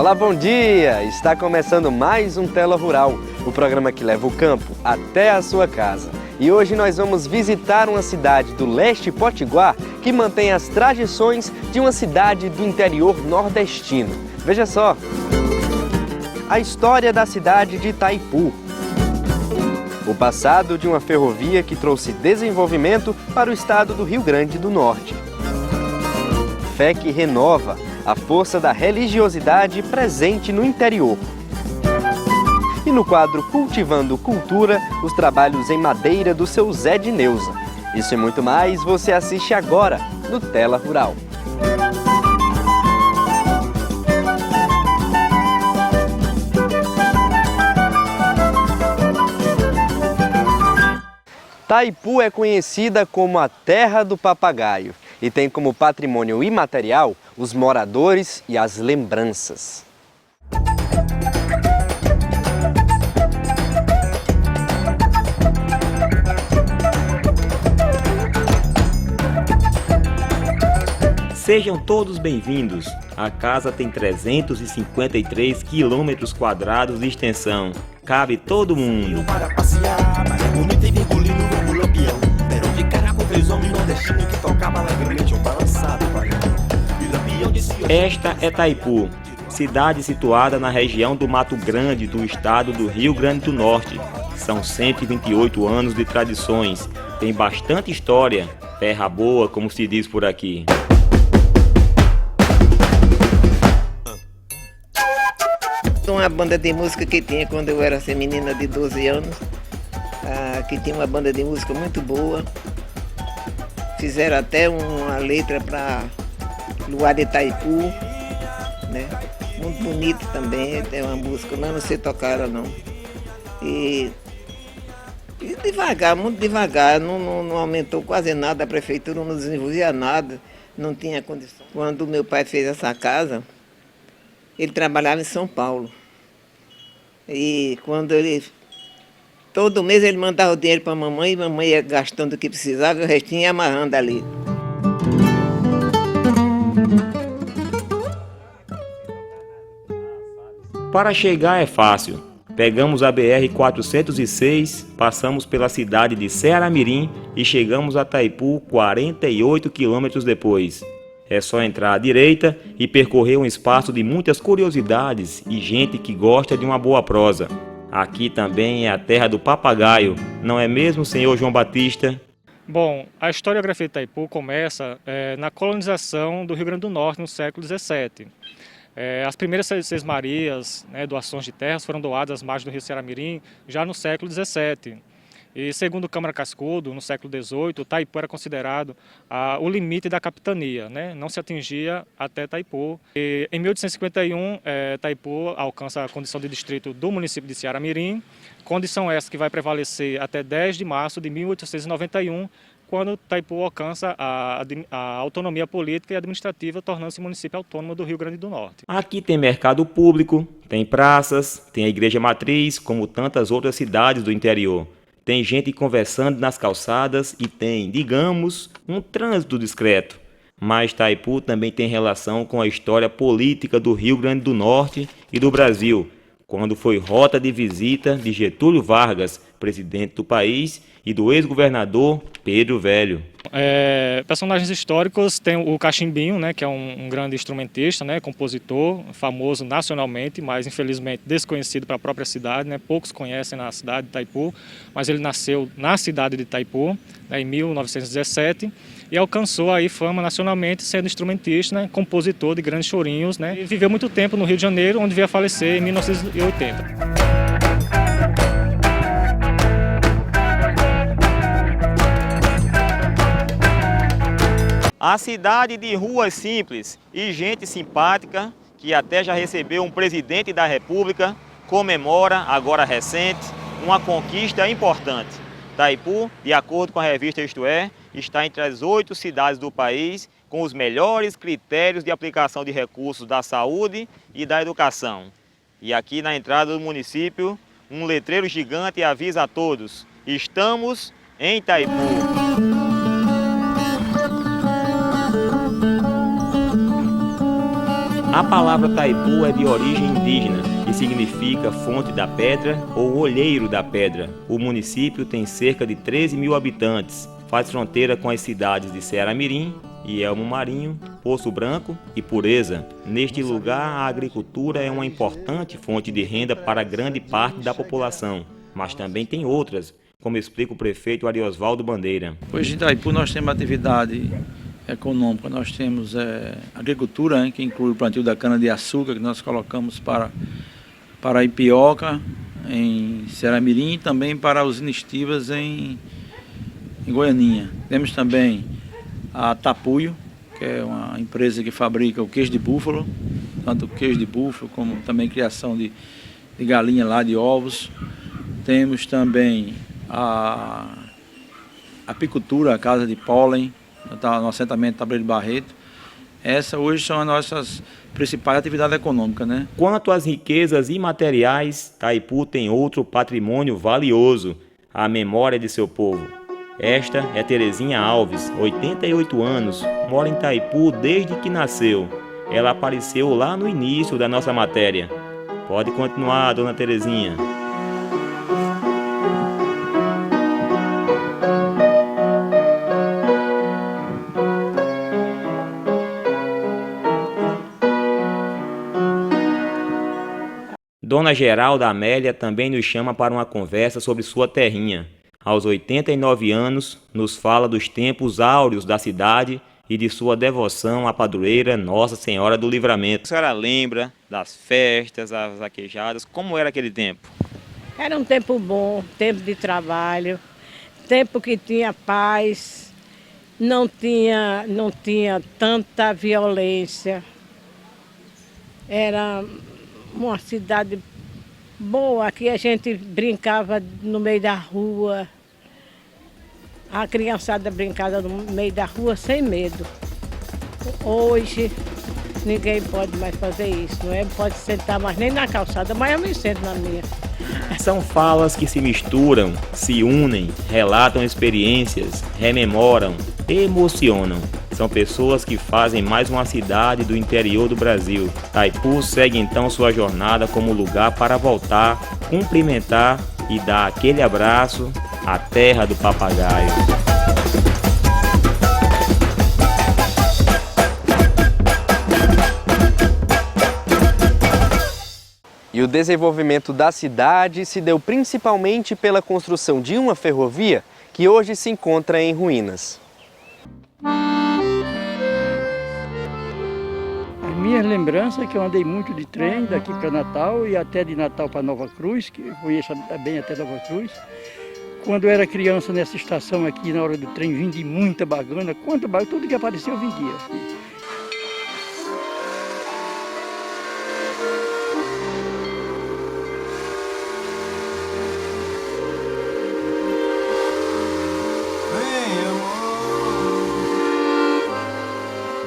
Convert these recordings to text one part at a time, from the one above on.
Olá, bom dia! Está começando mais um Tela Rural, o programa que leva o campo até a sua casa. E hoje nós vamos visitar uma cidade do leste potiguar que mantém as tradições de uma cidade do interior nordestino. Veja só! A história da cidade de Itaipu. O passado de uma ferrovia que trouxe desenvolvimento para o estado do Rio Grande do Norte. Fé que renova, a força da religiosidade presente no interior. E no quadro Cultivando Cultura, os trabalhos em madeira do seu Zé de Neuza. Isso e muito mais você assiste agora no Tela Rural. Itaipu é conhecida como a terra do papagaio e tem como patrimônio imaterial os moradores e as lembranças. Sejam todos bem-vindos. A casa tem 353 quilômetros quadrados de extensão. Cabe todo mundo. Para passear, mas é bonita e virgulino no lampião. Deram de cara com 3 homens nordestinos que tocava alegremente um balançado baiano. E lampião disse... Esta é Itaipu, cidade situada na região do Mato Grande do estado do Rio Grande do Norte. São 128 anos de tradições, tem bastante história, terra boa, como se diz por aqui. Uma banda de música que tinha quando eu era menina de 12 anos, que tinha uma banda de música muito boa. Fizeram até uma letra para Luar de Itaipu, né? Muito bonito também, tem uma música, mas não sei tocar ela não. E devagar, muito devagar, não aumentou quase nada, a prefeitura não desenvolvia nada, não tinha condição. Quando meu pai fez essa casa, ele trabalhava em São Paulo. E quando todo mês ele mandava o dinheiro para a mamãe, e a mamãe ia gastando o que precisava e o restinho ia amarrando ali. Para chegar é fácil. Pegamos a BR-406, passamos pela cidade de Ceará-Mirim e chegamos a Itaipu 48 quilômetros depois. É só entrar à direita e percorrer um espaço de muitas curiosidades e gente que gosta de uma boa prosa. Aqui também é a terra do papagaio, não é mesmo, senhor João Batista? Bom, a historiografia de Itaipu começa na colonização do Rio Grande do Norte no século XVII. As primeiras sesmarias, doações de terras, foram doadas às margens do rio Ceará-Mirim já no século XVII. E segundo Câmara Cascudo, no século XVIII, Itaipu era considerado o limite da capitania, não se atingia até Itaipu. E em 1851, Itaipu alcança a condição de distrito do município de Ceará-Mirim, condição essa que vai prevalecer até 10 de março de 1891, quando Itaipu alcança a autonomia política e administrativa, tornando-se município autônomo do Rio Grande do Norte. Aqui tem mercado público, tem praças, tem a igreja matriz, como tantas outras cidades do interior. Tem gente conversando nas calçadas e tem, digamos, um trânsito discreto. Mas Itaipu também tem relação com a história política do Rio Grande do Norte e do Brasil, quando foi rota de visita de Getúlio Vargas, presidente do país, e do ex-governador Pedro Velho. Personagens históricos, tem o Cachimbinho, que é um grande instrumentista, compositor, famoso nacionalmente, mas infelizmente desconhecido para a própria cidade. Poucos conhecem na cidade de Itaipu, mas ele nasceu na cidade de Itaipu, em 1917, e alcançou aí fama nacionalmente sendo instrumentista, compositor de grandes chorinhos, e viveu muito tempo no Rio de Janeiro, onde veio a falecer em 1980. A cidade de ruas simples e gente simpática, que até já recebeu um presidente da República, comemora, agora recente, uma conquista importante. Itaipu, de acordo com a revista Isto É, está entre as 8 cidades do país com os melhores critérios de aplicação de recursos da saúde e da educação. E aqui na entrada do município, um letreiro gigante avisa a todos: estamos em Itaipu. A palavra Taipu é de origem indígena e significa fonte da pedra ou olheiro da pedra. O município tem cerca de 13 mil habitantes, faz fronteira com as cidades de Ceará-Mirim e Elmo Marinho, Poço Branco e Pureza. Neste lugar, a agricultura é uma importante fonte de renda para grande parte da população, mas também tem outras, como explica o prefeito Ariosvaldo Bandeira. Hoje em Itaipu nós temos atividade econômica, nós temos agricultura, que inclui o plantio da cana-de-açúcar, que nós colocamos para a Ipioca, em Ceará-Mirim, e também para usinas estivas em Goianinha. Temos também a Tapuio, que é uma empresa que fabrica o queijo de búfalo, tanto o queijo de búfalo como também criação de galinha lá, de ovos. Temos também a apicultura, a casa de pólen, no assentamento Tabuleiro de Barreto. Essas hoje são as nossas principais atividades econômicas, né? Quanto às riquezas imateriais, Taipu tem outro patrimônio valioso, a memória de seu povo. Esta é Terezinha Alves, 88 anos, mora em Taipu desde que nasceu. Ela apareceu lá no início da nossa matéria. Pode continuar, dona Terezinha. Dona Geralda Amélia também nos chama para uma conversa sobre sua terrinha. Aos 89 anos, nos fala dos tempos áureos da cidade e de sua devoção à padroeira Nossa Senhora do Livramento. A senhora lembra das festas, as vaquejadas, como era aquele tempo? Era um tempo bom, tempo de trabalho, tempo que tinha paz, não tinha tanta violência. Era uma cidade boa, aqui a gente brincava no meio da rua. A criançada brincava no meio da rua sem medo. Hoje ninguém pode mais fazer isso, não é? Pode sentar mais nem na calçada, mas eu me sento na minha. São falas que se misturam, se unem, relatam experiências, rememoram, emocionam. São pessoas que fazem mais uma cidade do interior do Brasil. Taipu segue então sua jornada como lugar para voltar, cumprimentar e dar aquele abraço à terra do papagaio. E o desenvolvimento da cidade se deu principalmente pela construção de uma ferrovia que hoje se encontra em ruínas. As minhas lembranças é que eu andei muito de trem daqui para Natal e até de Natal para Nova Cruz, que eu conheço bem até Nova Cruz. Quando eu era criança nessa estação aqui, na hora do trem, vendi muita bagana, quanta bagana, tudo que apareceu eu vendia.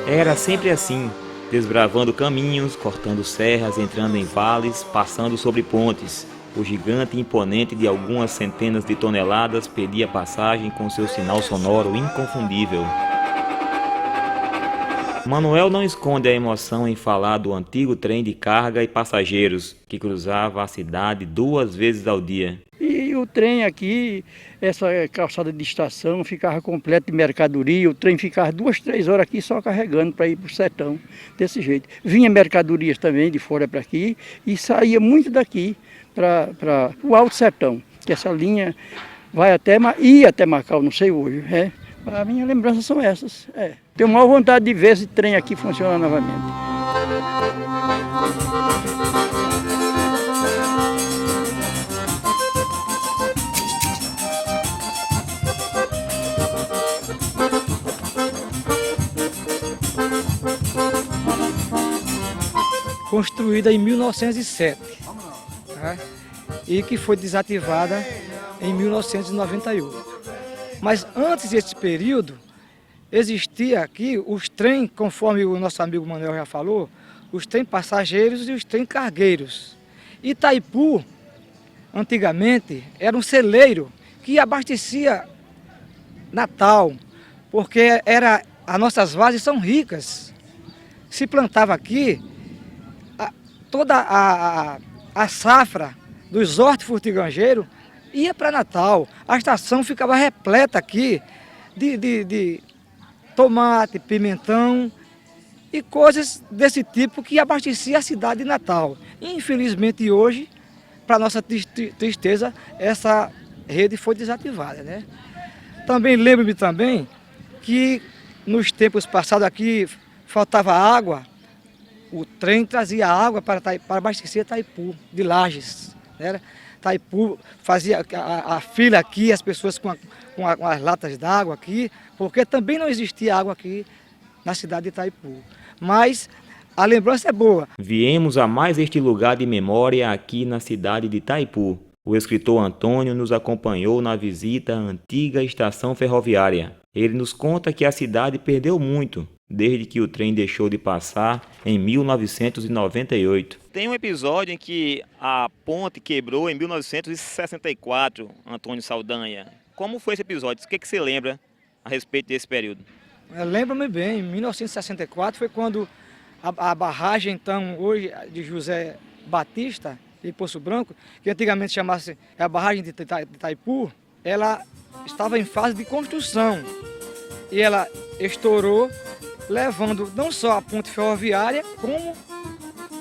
Era sempre assim, desbravando caminhos, cortando serras, entrando em vales, passando sobre pontes. O gigante imponente de algumas centenas de toneladas pedia passagem com seu sinal sonoro inconfundível. Manuel não esconde a emoção em falar do antigo trem de carga e passageiros, que cruzava a cidade 2 vezes ao dia. E o trem aqui, essa calçada de estação, ficava completo de mercadoria. O trem ficava 2, 3 horas aqui só carregando para ir para o sertão, desse jeito. Vinha mercadorias também de fora para aqui e saía muito daqui para o Alto Sertão, que essa linha vai ia até Macau, não sei hoje. A minha lembrança são essas. Tenho maior vontade de ver esse trem aqui funcionar novamente. Construída em 1907, tá? E que foi desativada em 1998. Mas antes desse período, existia aqui os trens, conforme o nosso amigo Manuel já falou, os trens passageiros e os trens cargueiros. Itaipu, antigamente, era um celeiro que abastecia Natal, porque as nossas vagens são ricas. Se plantava aqui toda a safra dos hortifrutigranjeiros ia para Natal. A estação ficava repleta aqui de tomate, pimentão e coisas desse tipo que abastecia a cidade de Natal. Infelizmente hoje, para nossa tristeza, essa rede foi desativada, né? Também lembro-me também que nos tempos passados aqui faltava água, o trem trazia água para abastecer Itaipu, de Lages, né? Itaipu fazia a fila aqui, as pessoas com as latas d'água aqui, porque também não existia água aqui na cidade de Itaipu. Mas a lembrança é boa. Viemos a mais este lugar de memória aqui na cidade de Itaipu. O escritor Antônio nos acompanhou na visita à antiga estação ferroviária. Ele nos conta que a cidade perdeu muito desde que o trem deixou de passar em 1998. Tem um episódio em que a ponte quebrou em 1964, Antônio Saldanha. Como foi esse episódio? O que você lembra a respeito desse período? Lembro-me bem, em 1964 foi quando a barragem, então, hoje de José Batista, de Poço Branco, que antigamente chamasse a barragem de Itaipu, ela estava em fase de construção e ela estourou, levando não só a ponte ferroviária, como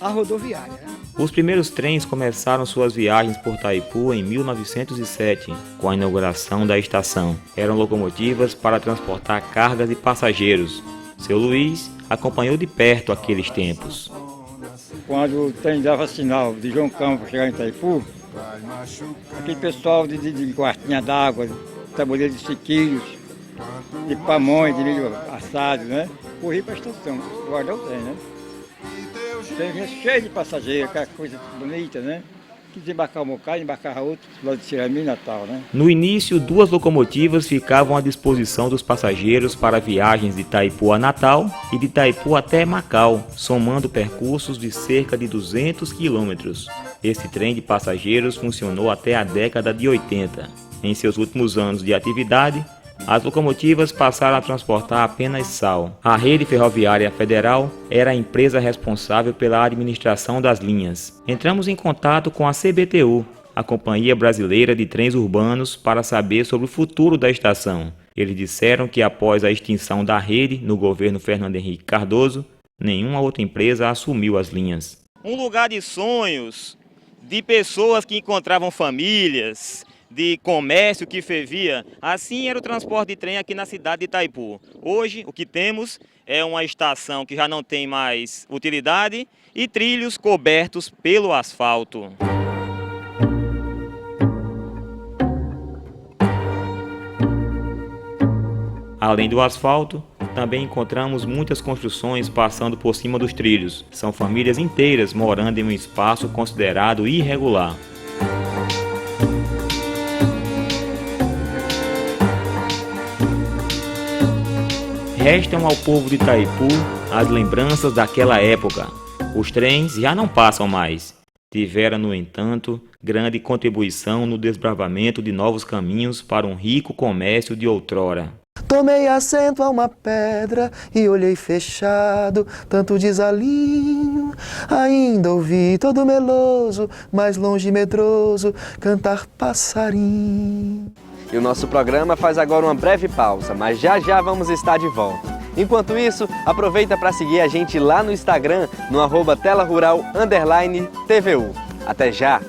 a rodoviária, né? Os primeiros trens começaram suas viagens por Itaipu em 1907, com a inauguração da estação. Eram locomotivas para transportar cargas e passageiros. Seu Luiz acompanhou de perto aqueles tempos. Quando o trem dava sinal de João Campos para chegar em Itaipu, aquele pessoal de quartinha d'água, tabuleiro de chiquilhos, de pamonha, de milho assado, né? Corri para a estação, guardar o trem, né? O trem vinha cheio de passageiros, aquela coisa bonita, né? Que desembarcava um bocado, embarcava outro, lá de Cirami, Natal, né? No início, 2 locomotivas ficavam à disposição dos passageiros para viagens de Itaipu a Natal e de Itaipu até Macau, somando percursos de cerca de 200 quilômetros. Esse trem de passageiros funcionou até a década de 80. Em seus últimos anos de atividade, as locomotivas passaram a transportar apenas sal. A Rede Ferroviária Federal era a empresa responsável pela administração das linhas. Entramos em contato com a CBTU, a Companhia Brasileira de Trens Urbanos, para saber sobre o futuro da estação. Eles disseram que após a extinção da rede no governo Fernando Henrique Cardoso, nenhuma outra empresa assumiu as linhas. Um lugar de sonhos, de pessoas que encontravam famílias, de comércio que fervia, assim era o transporte de trem aqui na cidade de Itaipu. Hoje, o que temos é uma estação que já não tem mais utilidade e trilhos cobertos pelo asfalto. Além do asfalto, também encontramos muitas construções passando por cima dos trilhos. São famílias inteiras morando em um espaço considerado irregular. Restam ao povo de Itaipu as lembranças daquela época. Os trens já não passam mais. Tiveram, no entanto, grande contribuição no desbravamento de novos caminhos para um rico comércio de outrora. Tomei assento a uma pedra e olhei fechado, tanto desalinho. Ainda ouvi todo meloso, mais longe medroso, cantar passarinho. E o nosso programa faz agora uma breve pausa, mas já já vamos estar de volta. Enquanto isso, aproveita para seguir a gente lá no Instagram, no @telarural_TVU. Até já!